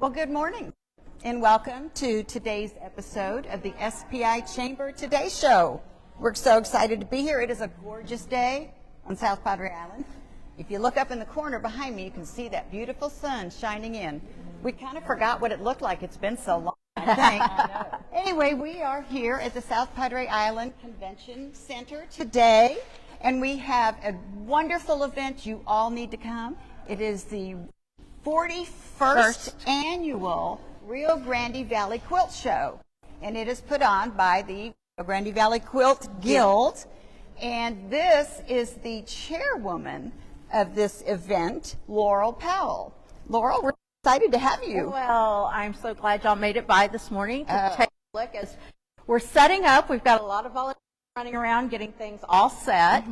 Well, good morning and welcome to today's episode of the SPI Chamber Today Show. We're so excited to be here. It is a gorgeous day on South Padre Island. If you look up in the corner behind me, you can see that beautiful sun shining in. We kind of forgot what it looked like. It's been so long, I think. I know. Anyway, we are here at the South Padre Island Convention Center today, and we have a wonderful event. You all need to come. It is the 41st Annual Rio Grande Valley Quilt Show, and it is put on by the Rio Grande Valley Quilt Guild, and this is the chairwoman of this event, Laural Powell. Laural, we're excited to have you. Well, I'm so glad y'all made it by this morning to take a look as we're setting up. We've got a lot of volunteers running around getting things all set.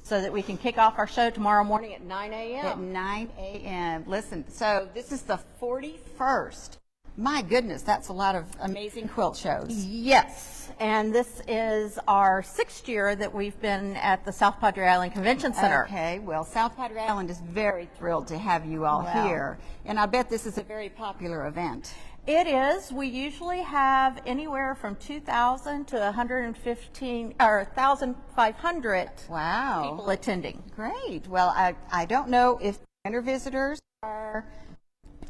So that we can kick off our show tomorrow morning at 9 a.m. At 9 a.m. Listen, so this is the 41st. My goodness, that's a lot of amazing quilt shows. Yes, and this is our 6th year that we've been at the South Padre Island Convention Centre. Okay, well, South Padre Island is very thrilled to have you all here, and I bet this is a very popular event. It is. We usually have anywhere from 2,000 to 115 or 1,500 people attending. Great. Well, I don't know if winter visitors are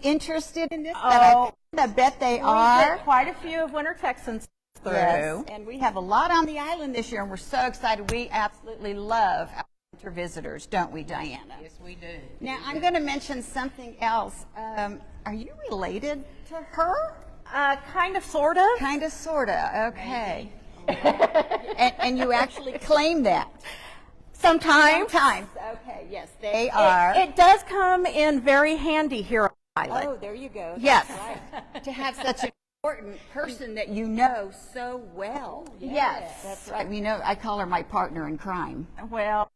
interested in this, but I bet they are. We get quite a few of winter Texans through. Yes, and we have a lot on the island this year, and we're so excited. We absolutely love our winter visitors, don't we, Diana? Yes, we do. Now, I'm going to mention something else. Are you related to her? Kind of, sort of. Kind of, sort of. Okay. and you actually claim that. Sometimes. Sometimes. Okay, yes, they are. It does come in very handy here on the island. Oh, there you go. Yes. That's right. To have such an important person that you know so well. Yes. That's right. You know, I call her my partner in crime. Well,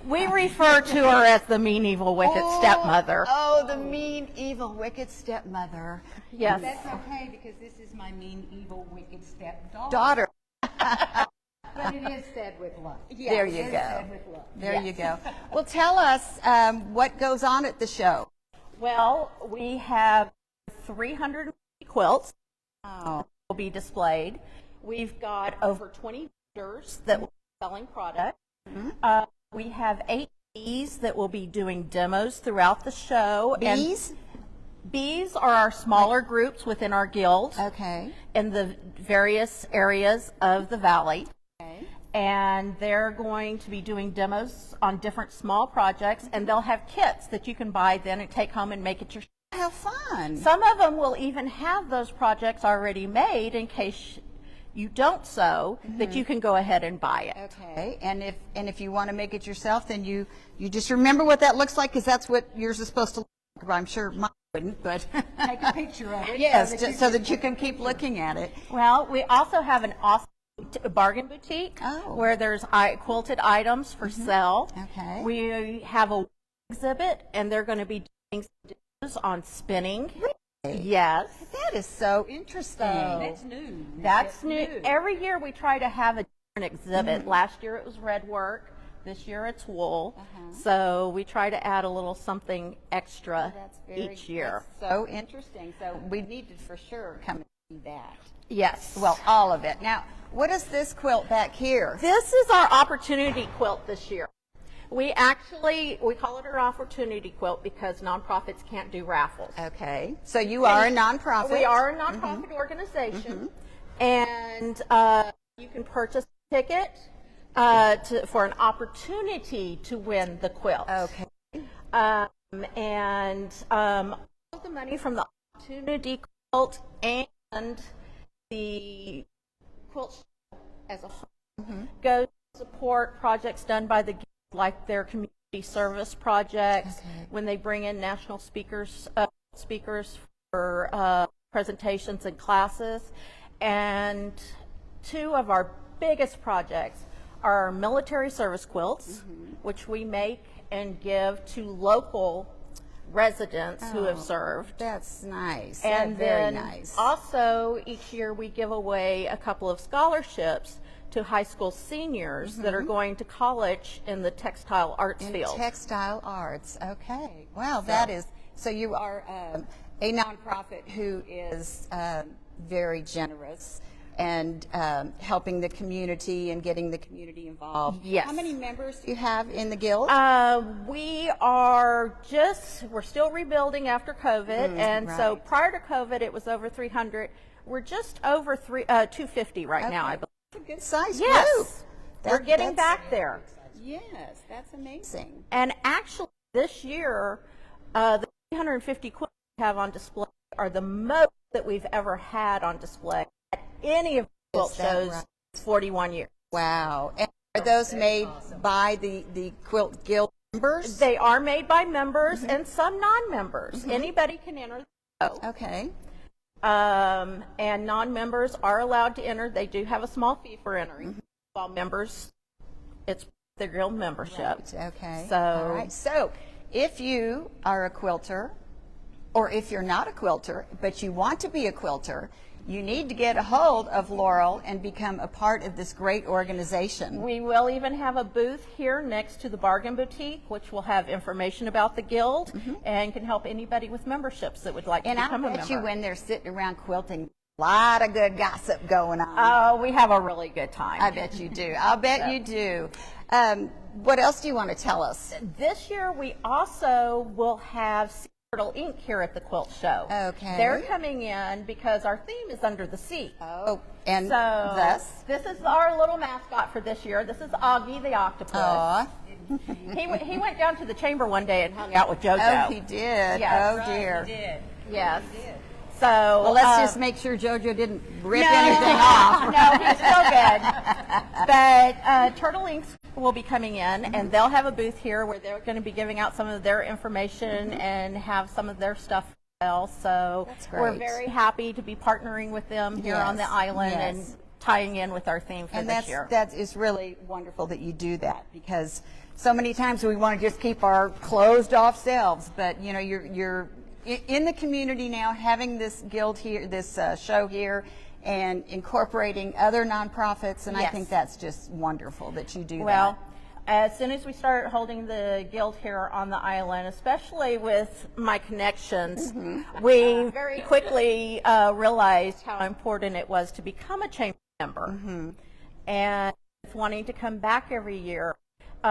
we refer to her as the mean, evil, wicked stepmother. Oh, the mean, evil, wicked stepmother. Yes. That's okay, because this is my mean, evil, wicked stepdaughter. Daughter. But it is said with love. Yes, there you It is go. said with love. There you go. Well, tell us what goes on at the show. Well, we have 350 quilts will be displayed. We've got over 20 vendors that will be selling product. We have 8 bees that will be doing demos throughout the show. Bees? And bees are our smaller groups within our guild. Okay. In the various areas of the valley. Okay. And they're going to be doing demos on different small projects, and they'll have kits that you can buy then and take home and make it yourself. How fun. Some of them will even have those projects already made in case you don't sew, that you can go ahead and buy it. Okay, and if you want to make it yourself, then you just remember what that looks like, because that's what yours is supposed to look like. I'm sure mine wouldn't, but Take a picture of it. yes, just so that you can keep looking at it. Well, we also have an awesome bargain boutique where there's quilted items for sale. Okay. We have a exhibit, and they're going to be doing demos on spinning. Yes. That is so interesting. That's new. That's new. Every year we try to have a different exhibit. Last year it was red work. This year it's wool. So we try to add a little something extra each year. That's so interesting. So we need to for sure come and see that. Yes. Well, all of it. Now, what is this quilt back here? This is our opportunity quilt this year. We call it our opportunity quilt because nonprofits can't do raffles. Okay. So you are a nonprofit. We are a nonprofit organization, and you can purchase a ticket for an opportunity to win the quilt. Okay. And all of the money from the opportunity quilt and the quilt show as a whole goes to support projects done by the guild, like their community service projects, when they bring in national speakers for presentations and classes. And 2 of our biggest projects are our military service quilts, which we make and give to local residents who have served. That's nice. And very then nice. also each year we give away a couple of scholarships to high school seniors that are going to college in the textile arts field. Textile arts. Okay. Wow, that is So you are a nonprofit who is very generous and helping the community and getting the community involved. Yes. How many members do you have in the guild? We're still rebuilding after COVID, and so right. prior to COVID, it was over 300. We're just over 250 right now, I believe. That's a good size group. Yes, we're getting that's- back there. Yes, that's amazing. And actually, this year, the 350 quilts we have on display are the most that we've ever had on display at any of the quilt Is that shows. right? 41 years. Wow. And are those made by the Quilt Guild members? They are made by members and some non-members. Anybody can enter the show. Okay. And non-members are allowed to enter. They do have a small fee for entering. While members, it's their guild membership. Right, okay. So, all right. So if you are a quilter, or if you're not a quilter, but you want to be a quilter, you need to get a hold of Laural and become a part of this great organization. we will even have a booth here next to the Bargain Boutique, which will have information about the guild and can help anybody with memberships that would like And to I become a bet member. you when they're sitting around quilting, a lot of good gossip going on. Oh, we have a really good time. I bet you do. I'll bet you do. What else do you want to tell us? This year, we also will have Sea Turtle Ink here at the Quilt Show. Okay. They're coming in because our theme is under the sea. Oh, and So thus? this is our little mascot for this year. This is Augie the octopus. Aw. He went down to the chamber one day and hung out with JoJo. Oh, he did. Yes. Oh, dear. He did. Yes. So Well, let's just make sure JoJo didn't rip no, anything off. No, he's still good. But Turtle Inks will be coming in, and they'll have a booth here where they're going to be giving out some of their information and have some of their stuff as well. So That's we're great. very happy to be partnering with them here on the Yes, island yes. and tying in with our theme for And this year. that is really wonderful that you do that, because so many times we want to just keep our closed off selves, but you know, you're in the community now, having this guild here, this show here, and incorporating other nonprofits, and I Yes. think that's just wonderful that you do Well, as soon as we start holding the guild here on the island, especially with my connections, we very quickly realized how important it was to become a chamber member. And with wanting to come back every year, we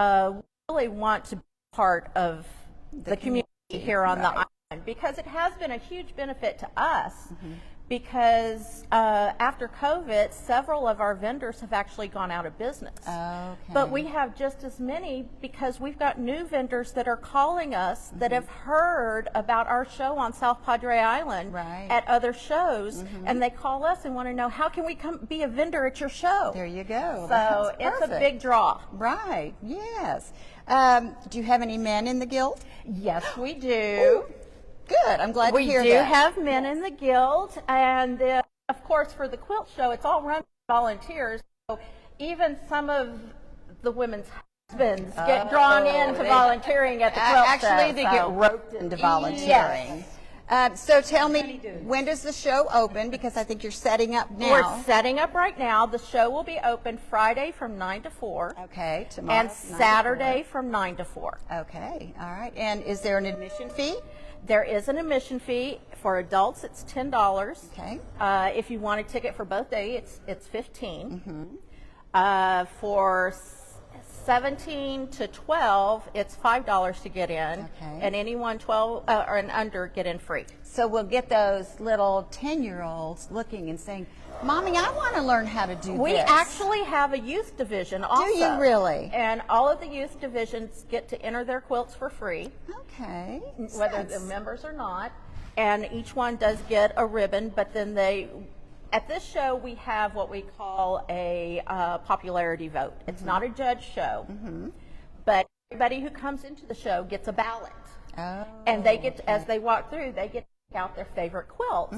really want to be part of the community here on the island, because it has been a huge benefit to us. Because after COVID, several of our vendors have actually gone out of business. that. But we have just as many because we've got new vendors that are calling us that have heard about our show on South Padre Island Right. at other shows, and they call us and want to know, how can we come be a vendor at your show? There you go. So That's it's a perfect. big draw. Right, yes. Do you have any men in the guild? Yes, we do. Good, I'm glad We to hear do that. have men in the guild, and of course for the quilt show, it's all run by volunteers. So even some of the women's husbands get drawn into they- volunteering at the quilt show. Actually, they get so- roped into volunteering. So tell me, when does the show open? Because I think you're setting up now. We're setting up right now. The show will be open Friday from 9 to 4 Okay, tomorrow. and Saturday from 9 to 4. Okay, all right. And is there an admission fee? There is an admission fee. For adults, it's $10. Okay. If you want a ticket for both days, it's $15. Mm-hmm. For 17 to 12, it's $5 to get in, Okay. and anyone 12 or and under get in free. So we'll get those little 10-year-olds looking and saying, Mommy, I want to learn how to do We this. actually have a youth division also. Do you really? And all of the youth divisions get to enter their quilts for free, Okay. whether they're That's- members or not. And each one does get a ribbon, but then at this show, we have what we call a popularity vote. It's not a judge show, but everybody who comes into the show gets a ballot. Oh, And they get, as they walk through, they get to pick out their favorite quilts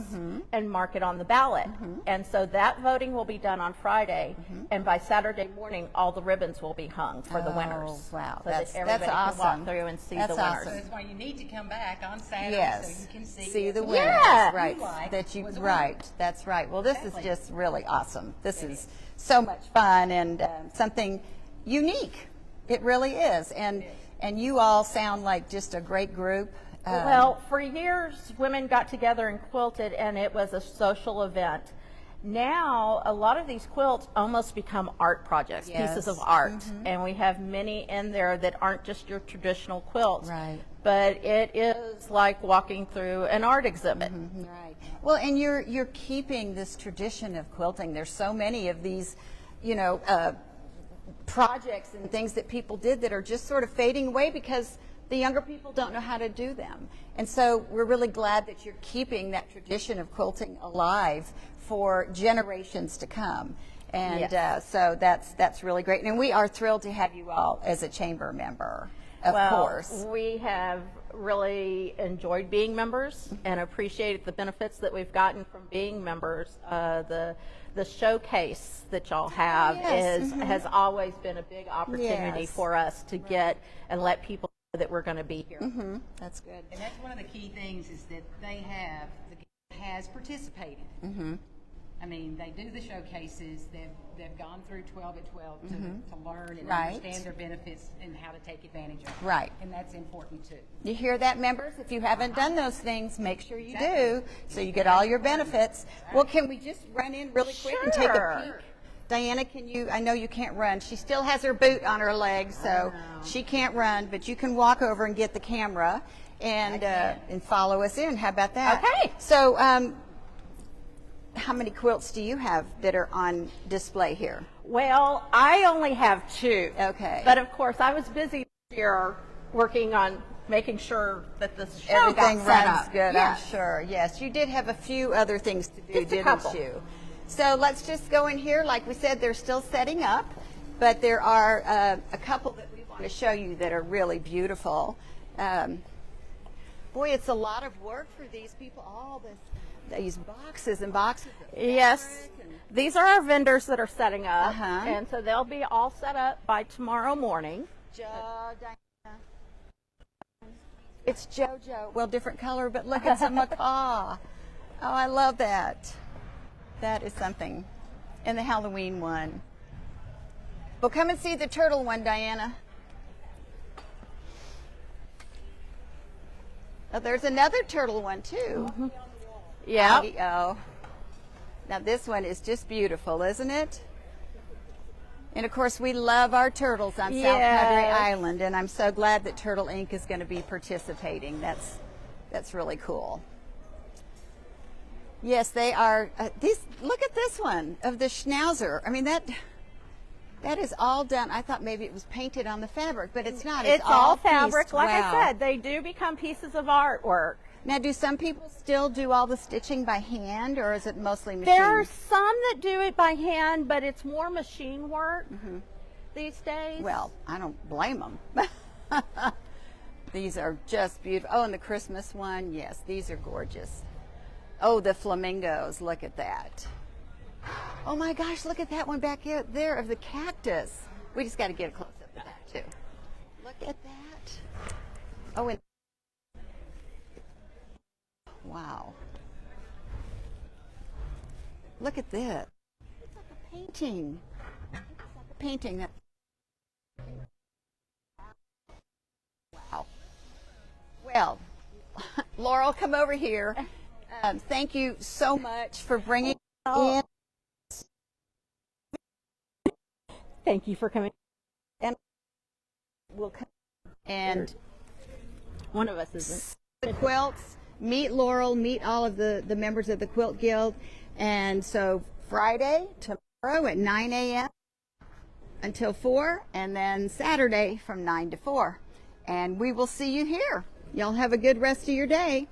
and mark it on the ballot. And so that voting will be done on Friday, and by Saturday morning, all the ribbons will be hung for the winners. wow. So That's that everybody awesome. can walk through and see That's the winners. awesome. That's why you need to come back on Saturday Yes. so you can see the what winners. Yeah. Right. you like That you was right. That's right. Well, this Exactly. is just really awesome. This is so much fun and something unique. It really is. And you all sound like just a great group. Well, for years, women got together and quilted, and it was a social event. Now, a lot of these quilts almost become art projects, pieces of Yes. art, and we have many in there that aren't just your traditional quilts. Right. But it is like walking through an art exhibit. Right. Well, and you're keeping this tradition of quilting. There's so many of these, you know, projects and things that people did that are just sort of fading away because the younger people don't know how to do them. And so we're really glad that you're keeping that tradition of quilting alive for generations to come. And Yes. so that's really great. And we are thrilled to have you all as a chamber member, of course. We have really enjoyed being members and appreciated the benefits that we've gotten from being members. The showcase that y'all have Yes, has always been a big opportunity Yes. for us to get and let people know that we're going to be here. That's good. And that's one of the key things is that the guild has participated. I mean, they do the showcases. They've gone through 12 at 12 to learn and Right. understand their benefits and how to take advantage of them. Right. And that's important too. You hear that, members? If you haven't done those things, make sure you do so you get all your benefits. Well, can we just run in really quick and take a Sure. peek? Diana, can you? I know you can't run. She still has her boot on her leg, so she can't run, but you can walk over and get the camera and follow us in. How about that? Okay. So, how many quilts do you have that are on display here? Well, I only have 2. Okay. But of course, I was busy this year working on making sure that the show Everything got set runs up. good, Yes. I'm sure. Yes, you did have a few other things to do, Just a didn't couple. you? So let's just go in here. Like we said, they're still setting up, but there are a couple that we want to show you that are really beautiful. Boy, it's a lot of work for these people. All these boxes and boxes of Yes. fabric and- These are our vendors that are setting up, Uh-huh. and so they'll be all set up by tomorrow morning. Diana. It's JoJo. Well, different color, but look, it's a macaw. Oh, I love that. That is something. And the Halloween one. Well, come and see the turtle one, Diana. Oh, there's another turtle one, too. Yeah. Oh. Now, this one is just beautiful, isn't it? And of course, we love our turtles on South Padre Yes. Island, and I'm so glad that Turtle Inc. is going to be participating. That's really cool. Yes, they are. These. Look at this one of the Schnauzer. I mean, that is all done. I thought maybe it was painted on the fabric, but it's not. It's all fabric. pieced. Like Wow. I said, they do become pieces of artwork. Now, do some people still do all the stitching by hand, or is it mostly machine? There are some that do it by hand, but it's more machine work these days. Well, I don't blame them. These are just beautiful. Oh, and the Christmas one, yes, these are gorgeous. Oh, the flamingos, look at that. Oh my gosh, look at that one back there of the cactus. We just got to get a close up of that too. Look at that. Oh, and wow. Look at this. It's like a painting. It's like a painting. That. Wow. Well, Laurel, come over here. Thank you so much for bringing in. Thank you for coming. And we'll come and One of us isn't. the quilts. Meet Laurel. Meet all of the members of the Quilt Guild. And so Friday, tomorrow at 9 a.m. until 4, and then Saturday from 9 to 4. And we will see you here. Y'all have a good rest of your day.